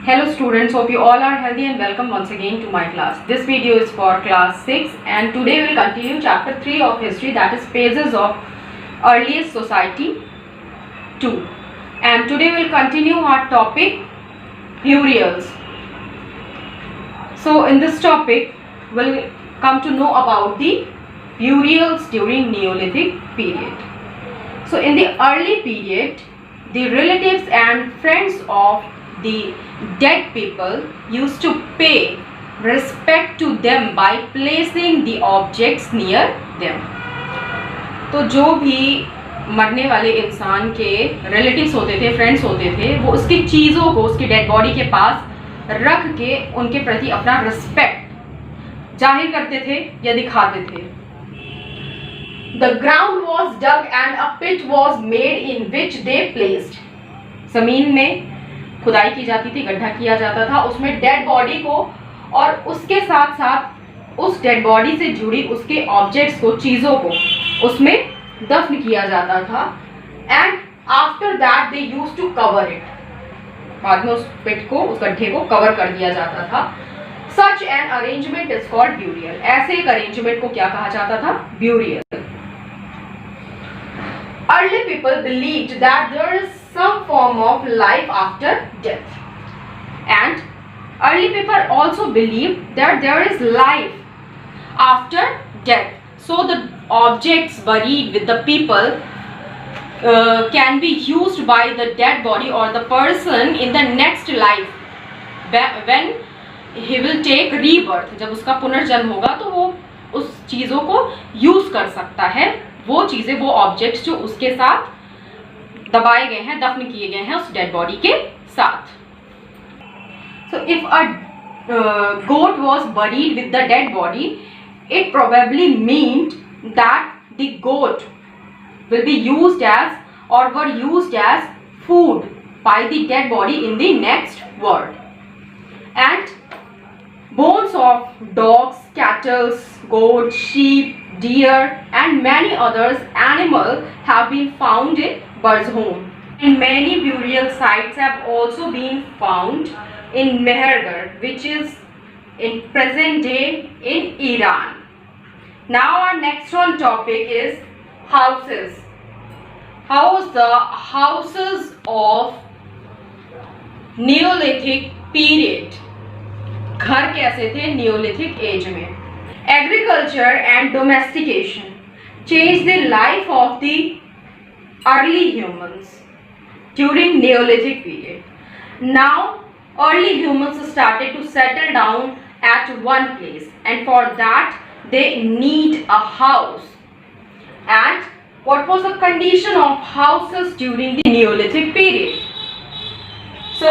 Hello students, hope you all are healthy and welcome once again to my class. This video is for class 6 and today we will continue chapter 3 of history, that is phases of earliest society 2. And today we will continue our topic burials. So in this topic we will come to know about the burials during Neolithic period. So in the early period, the relatives and friends of the dead people used to pay respect to them by placing the objects near them. तो जो भी मरने वाले इंसान के relatives होते थे, friends होते थे, वो उसकी चीज़ों को उसकी डेड बॉडी के पास रख के उनके प्रति अपना रिस्पेक्ट जाहिर करते थे या दिखाते थे. The ground was dug and a pit was made in which they placed. जमीन में खुदाई की जाती थी, गड्ढा किया जाता था, उसमें डेड बॉडी को और उसके साथ साथ उस डेड बॉडी से जुड़ी उसके ऑब्जेक्ट्स को, चीज़ों को उसमें दफन किया जाता था. And after that they used to cover it. बाद में उस पिट को, उस गड्ढे को कवर कर दिया जाता था. Such an arrangement is called burial. ऐसे एक अरेंजमेंट को क्या कहा जाता था? Burial. Early people believed that there is some form of life after death, and early people also believed that there is life after death. So the objects buried with the people can be used by the dead body or the person in the next life when he will take rebirth. जब उसका पुनर्जन्म होगा तो वो उस चीज़ों को use कर सकता है, वो चीज़ें, वो ऑब्जेक्ट्स जो उसके साथ दबाए गए हैं, दफन किए गए हैं उस डेड बॉडी के साथ. So if a goat was buried with the dead body, it probably meant that the goat will be used as or were used as food by the dead body in the next world. And bones of dogs, cattle, goats, sheep, deer and many others animals have been found in Barzhon. And many burial sites have also been found in Mehergarh, which is in present day in Iran. Now our next one topic is houses. How was the houses of Neolithic period? घर कैसे थे Neolithic age में? Agriculture and domestication changed the life of the early humans during Neolithic period. Now early humans started to settle down at one place, and for that they need a house. And what was the condition of houses during the Neolithic period? So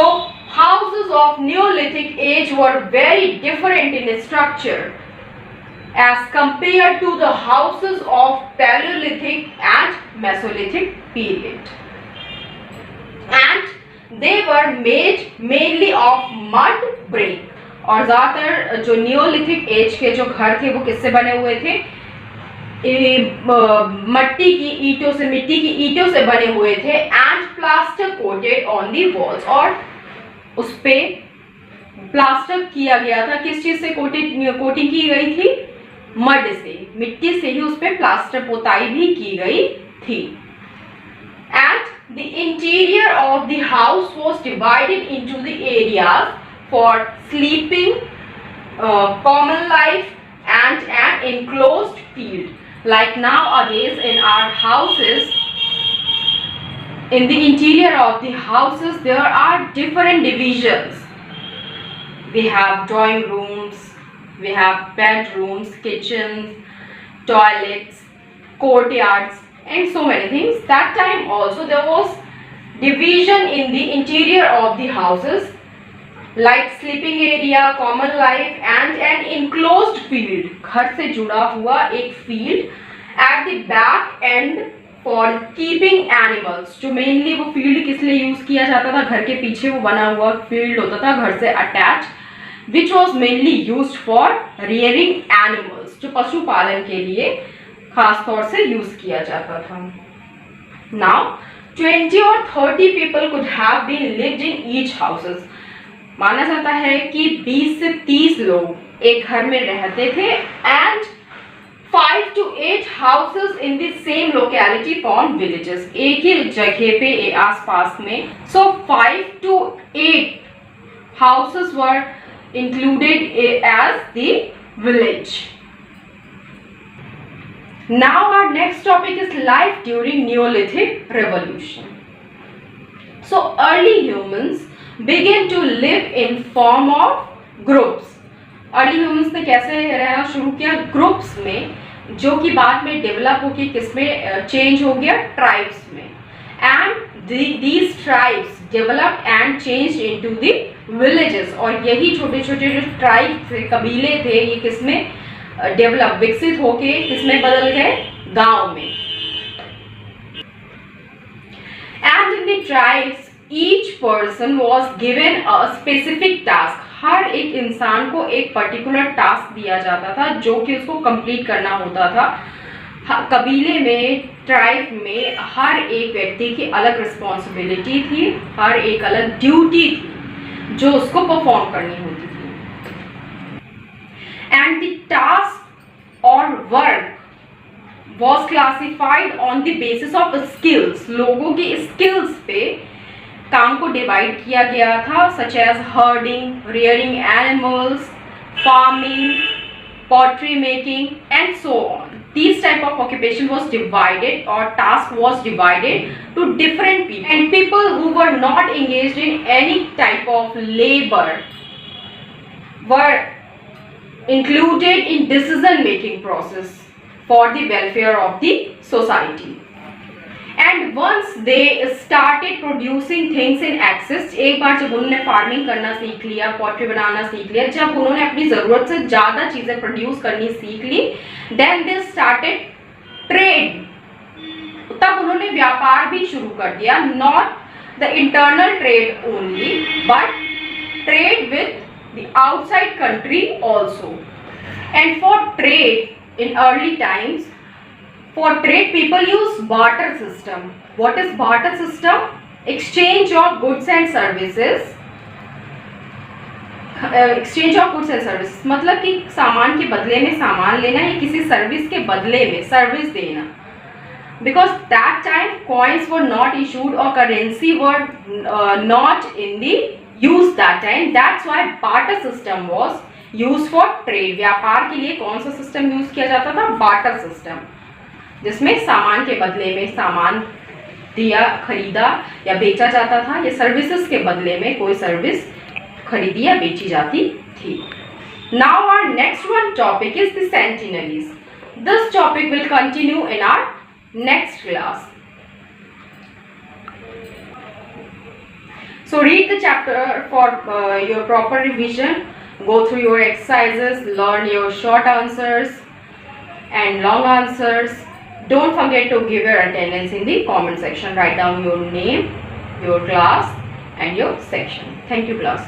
houses of Neolithic age were very different in structure as compared to the houses of Paleolithic and Mesolithic period. And they were made mainly of mud brick. और ज़्यादातर जो neolithic age के जो घर थे वो किससे बने हुए थे? मिट्टी की ईंटों से बने हुए थे. And plaster coated on the walls. और उस पे प्लास्टर किया गया था. किस चीज से कोटिंग की गई थी? मड से, मिट्टी से ही उस पे प्लास्टर पोताई भी की गई थी. And the interior of the house was divided into the areas for sleeping, common life and an enclosed field. Like nowadays in our houses, in the interior of the houses there are different divisions. We have drawing rooms, we have bedrooms, kitchens, toilets, courtyards and so many things. That time also there was division in the interior of the houses, like sleeping area, common life and an enclosed field. घर से जुड़ा हुआ एक field at the back end for keeping animals. जो mainly वो field किस लिए use किया जाता था? घर के पीछे वो बना हुआ field होता था घर से attached, which was mainly used for rearing animals. जो पशुपालन के लिए खास तौर से यूज किया जाता था. Now 20 or 30 people could have been lived in each houses. माना जाता है कि 20 से 30 लोग एक घर में रहते थे and 5 to 8 houses in the same locality form villages. एक ही जगह पे आसपास में. So 5 to 8 houses were included as the village. Now our next topic is life during Neolithic revolution. So early humans began to live in form of groups. Early humans ने कैसे रहना शुरू किया? ग्रुप्स में, जो कि बाद में डेवलप होकर किसमें चेंज हो गया? ट्राइब्स में. And these tribes developed and change into the villages. और यही छोटे छोटे जो ट्राइब थे, कबीले थे, ये किसमें डेवलप, विकसित होके किसमें बदल गए? गांव में. And in the tribes each person was given a specific task. हर एक इंसान को एक पर्टिकुलर टास्क दिया जाता था जो कि उसको कंप्लीट करना होता था. कबीले में, ट्राइब में हर एक व्यक्ति की अलग रिस्पॉन्सिबिलिटी थी, हर एक अलग ड्यूटी थी जो उसको परफॉर्म करनी होती थी. एंड द टास्क और work was classified on the basis of skills. लोगों की स्किल्स पे काम को डिवाइड किया गया था, such as herding, rearing animals, farming, pottery making and so on. These type of occupation was divided or task was divided to different people, and people who were not engaged in any type of labor were included in decision making process for the welfare of the society. And once they started producing things in excess, एक बार जब उन्होंने farming करना सीख लिया, pottery बनाना सीख लिया, जब उन्होंने अपनी ज़रूरत से ज़्यादा चीज़ें प्रोड्यूस करनी सीख ली, then they started trade. तब उन्होंने व्यापार भी शुरू कर दिया. Not the internal trade only, but trade with the outside country also. And for trade in early times, for trade people use barter system. What is barter system? Exchange of goods and services. Exchange of goods and services मतलब कि सामान के बदले में सामान लेना या किसी सर्विस के बदले में सर्विस देना. Because that time coins were not issued or currency were not in the use that time. That's why barter system was used for trade. व्यापार के लिए कौन सा सिस्टम यूज किया जाता था? बार्टर सिस्टम, जिसमें सामान के बदले में सामान दिया, खरीदा या बेचा जाता था, या सर्विसेज के बदले में कोई सर्विस खरीदी या बेची जाती थी. Now our next one topic is the Sentinelese. This topic will continue in our next class. So read the chapter for your proper revision. Go through your exercises, learn your short answers and long answers. Don't forget to give your attendance in the comment section. Write down your name, your class and your section. Thank you, class.